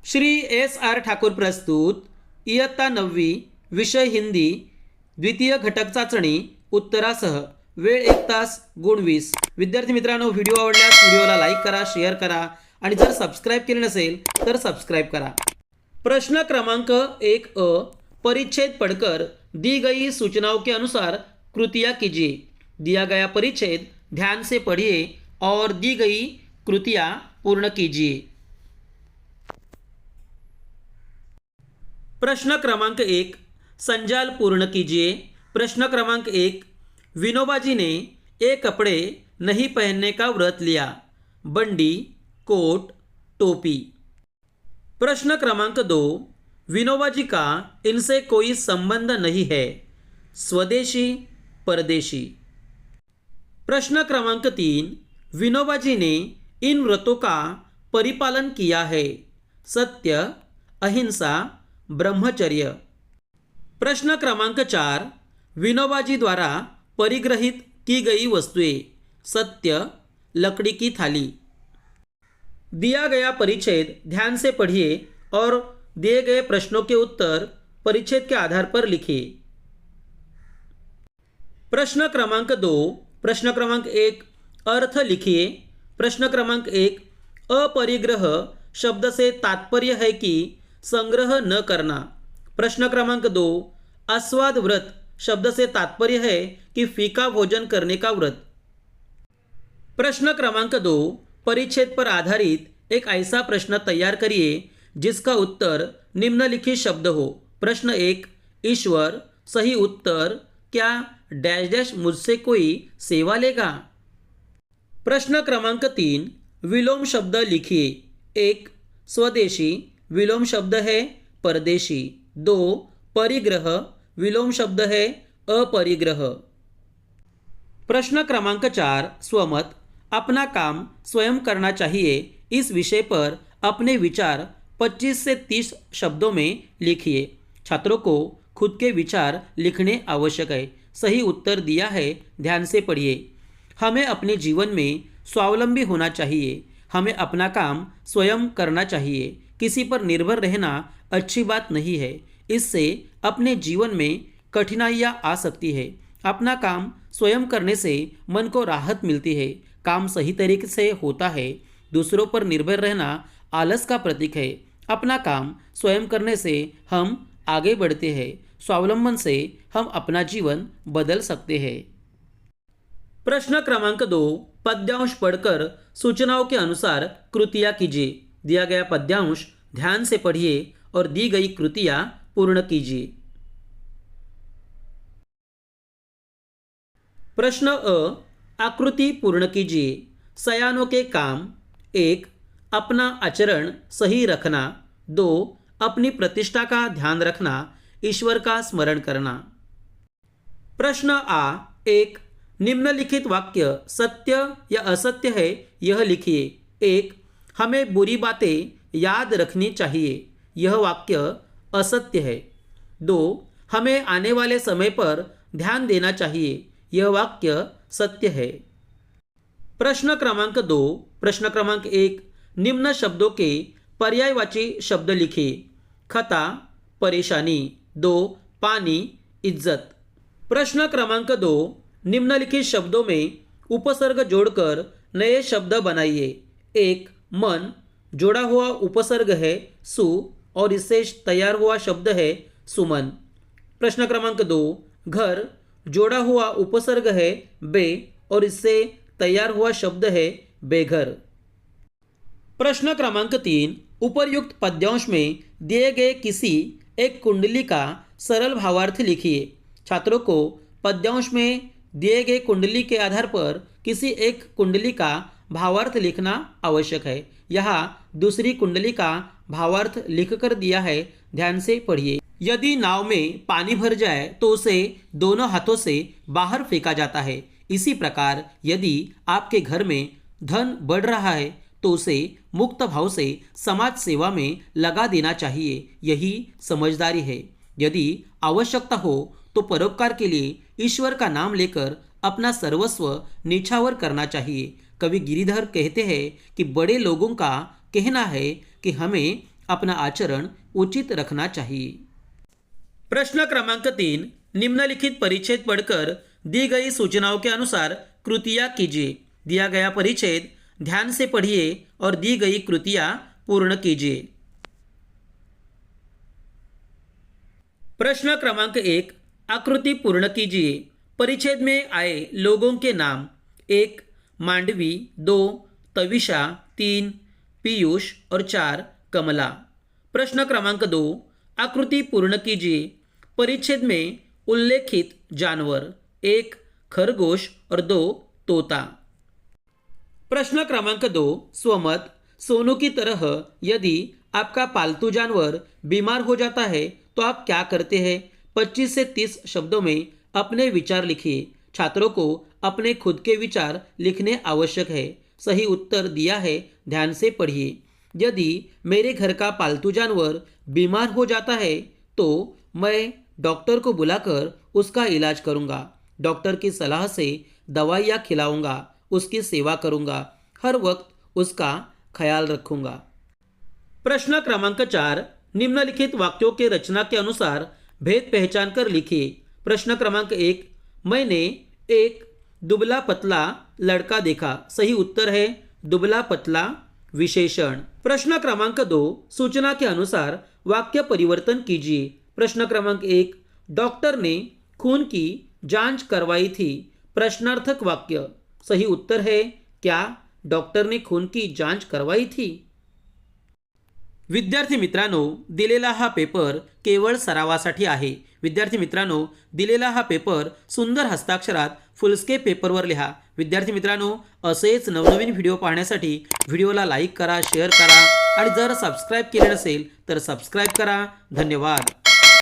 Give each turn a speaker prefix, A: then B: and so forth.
A: Shri S R Thakur प्रस्तुत इयत्ता 9वी विषय हिंदी द्वितीय घटक चाचणी उत्तरासह वेळ 1 तास गुण 20। विद्यार्थी मित्रांनो, व्हिडिओ आवडल्यास व्हिडिओला लाईक करा, शेअर करा आणि जर सबस्क्राइब केले नसेल तर सबस्क्राइब करा। प्रश्न क्रमांक 1 अ, परिच्छेद पढ़कर दी गई सूचनाओं के अनुसार कृतियाँ कीजिए। दिया गया परिच्छेद ध्यान से पढ़िए और दी गई कृतियाँ पूर्ण कीजिए। प्रश्न क्रमांक 1, संजाल पूर्ण कीजिए। प्रश्न क्रमांक 1, विनोबा जी ने ये कपड़े नहीं पहनने का व्रत लिया। बंडी, कोट, टोपी। प्रश्न क्रमांक 2, विनोबा जी का इनसे कोई संबंध नहीं है। स्वदेशी, परदेशी। प्रश्न क्रमांक 3, विनोबा जी ने इन व्रतों का परिपालन किया है। सत्य, अहिंसा, ब्रह्मचर्य। प्रश्न क्रमांक 4, विनोबा जी द्वारा परिग्रहित की गई वस्तुएं। सत्य, लकड़ी की थाली। दिया गया परिच्छेद ध्यान से पढ़िए और दिए गए प्रश्नों के उत्तर परिच्छेद के आधार पर लिखिए। प्रश्न क्रमांक 2, प्रश्न क्रमांक 1 अर्थ लिखिए। प्रश्न क्रमांक 1, अपरिग्रह शब्द से तात्पर्य है कि संग्रह न करना। प्रश्न क्रमांक 2, आस्वाद व्रत शब्द से तात्पर्य है कि फीका भोजन करने का व्रत। प्रश्न क्रमांक 2, परिच्छेद पर आधारित एक ऐसा प्रश्न तैयार करिए जिसका उत्तर निम्नलिखित शब्द हो। प्रश्न 1, ईश्वर। सही उत्तर, क्या डैश डैश मुझसे कोई सेवा लेगा। प्रश्न क्रमांक 3, विलोम शब्द लिखिए। 1, स्वदेशी, विलोम शब्द है परदेशी। 2, परिग्रह, विलोम शब्द है अपरिग्रह। प्रश्न क्रमांक 4, स्वमत, अपना काम स्वयं करना चाहिए। इस विषय पर अपने विचार 25 से 30 शब्दों में लिखिए। छात्रों को खुद के विचार लिखने आवश्यक है। सही उत्तर दिया है, ध्यान से पढ़िए। हमें अपने जीवन में स्वावलंबी होना चाहिए। हमें अपना काम स्वयं करना चाहिए। किसी पर निर्भर रहना अच्छी बात नहीं है। इससे अपने जीवन में कठिनाइयाँ आ सकती है। अपना काम स्वयं करने से मन को राहत मिलती है। काम सही तरीके से होता है। दूसरों पर निर्भर रहना आलस का प्रतीक है। अपना काम स्वयं करने से हम आगे बढ़ते हैं। स्वावलंबन से हम अपना जीवन बदल सकते हैं। प्रश्न क्रमांक 2, पद्यांश पढ़कर सूचनाओं के अनुसार कृतियाँ कीजिए। दिया गया पद्यांश ध्यान से पढ़िए और दी गई कृतियाँ पूर्ण कीजिए। प्रश्न अ, आकृति पूर्ण कीजिए। सयानों के काम। 1, अपना आचरण सही रखना। 2, अपनी प्रतिष्ठा का ध्यान रखना, ईश्वर का स्मरण करना। प्रश्न आ, 1, निम्नलिखित वाक्य सत्य या असत्य है यह लिखिए। 1, हमें बुरी बातें याद रखनी चाहिए। यह वाक्य असत्य है। 2, हमें आने वाले समय पर ध्यान देना चाहिए। यह वाक्य सत्य है। प्रश्न क्रमांक 2, प्रश्न क्रमांक 1, निम्न शब्दों के पर्यायवाची शब्द लिखिए। खता, परेशानी। 2, पानी, इज्जत। प्रश्न क्रमांक 2, निम्नलिखित शब्दों में उपसर्ग जोड़कर नए शब्द बनाइए। 1, मन, जोड़ा हुआ उपसर्ग है सु और इससे तैयार हुआ शब्द है सुमन। प्रश्न क्रमांक 2, घर, जोड़ा हुआ उपसर्ग है बे और इससे तैयार हुआ शब्द है बेघर। प्रश्न क्रमांक 3, उपर्युक्त पद्यांश में दिए गए किसी एक कुंडली का सरल भावार्थ लिखिए। छात्रों को पद्यांश में दिए गए कुंडली के आधार पर किसी एक कुंडली का भावार्थ लिखना आवश्यक है। यहाँ दूसरी कुंडली का भावार्थ लिखकर दिया है, ध्यान से पढ़िए। यदि नाव में पानी भर जाए तो उसे दोनों हाथों से बाहर फेंका जाता है। इसी प्रकार यदि आपके घर में धन बढ़ रहा है तो उसे मुक्त भाव से समाज सेवा में लगा देना चाहिए। यही समझदारी है। यदि आवश्यकता हो तो परोपकार के लिए ईश्वर का नाम लेकर अपना सर्वस्व निछावर करना चाहिए। कवि गिरिधर कहते हैं कि बड़े लोगों का कहना है कि हमें अपना आचरण उचित रखना चाहिए। प्रश्न क्रमांक 3, निम्नलिखित परिच्छेद पढ़कर दी गई सूचनाओं के अनुसार कृतियाँ कीजिए। दिया गया परिच्छेद ध्यान से पढ़िए और दी गई कृतियाँ पूर्ण कीजिए। प्रश्न क्रमांक 1, आकृति पूर्ण कीजिए। परिच्छेद में आए लोगों के नाम। 1, मांडवी। 2, तविषा। 3, पीयूष और 4, कमला। प्रश्न क्रमांक 2, आकृति पूर्ण कीजिए। परिच्छेद में उल्लेखित जानवर। 1, खरगोश और 2, तोता। प्रश्न क्रमांक 2, स्वमत। सोनू की तरह यदि आपका पालतू जानवर बीमार हो जाता है तो आप क्या करते हैं? 25 से 30 शब्दों में अपने विचार लिखिए। छात्रों को अपने खुद के विचार लिखने आवश्यक है। सही उत्तर दिया है, ध्यान से पढ़िए। यदि मेरे घर का पालतू जानवर बीमार हो जाता है तो मैं डॉक्टर को बुलाकर उसका इलाज करूंगा। डॉक्टर की सलाह से दवाइयाँ खिलाऊंगा, उसकी सेवा करूंगा, हर वक्त उसका ख्याल रखूंगा। प्रश्न क्रमांक 4, निम्नलिखित वाक्यों के रचना के अनुसार भेद पहचान कर लिखिए। प्रश्न क्रमांक 1, मैंने एक दुबला पतला लड़का देखा। सही उत्तर है दुबला पतला विशेषण। प्रश्न क्रमांक 2, सूचना के अनुसार वाक्य परिवर्तन कीजिए। प्रश्न क्रमांक 1, डॉक्टर ने खून की जांच करवाई थी। प्रश्नार्थक वाक्य। सही उत्तर है क्या डॉक्टर ने खून की जांच करवाई थी? विद्यार्थी मित्रांनो, दिलेला हा पेपर केवळ सरावासाठी आहे। विद्यार्थी मित्रांनो, दिलेला हा पेपर सुंदर हस्ताक्षरात फुलस्केप पेपरवर लिहा। विद्यार्थी मित्रांनो, असेच नवनवीन व्हिडिओ पाहण्यासाठी व्हिडिओला लाईक करा, शेअर करा आणि जर सबस्क्राईब केले नसेल तर सबस्क्राईब करा। धन्यवाद।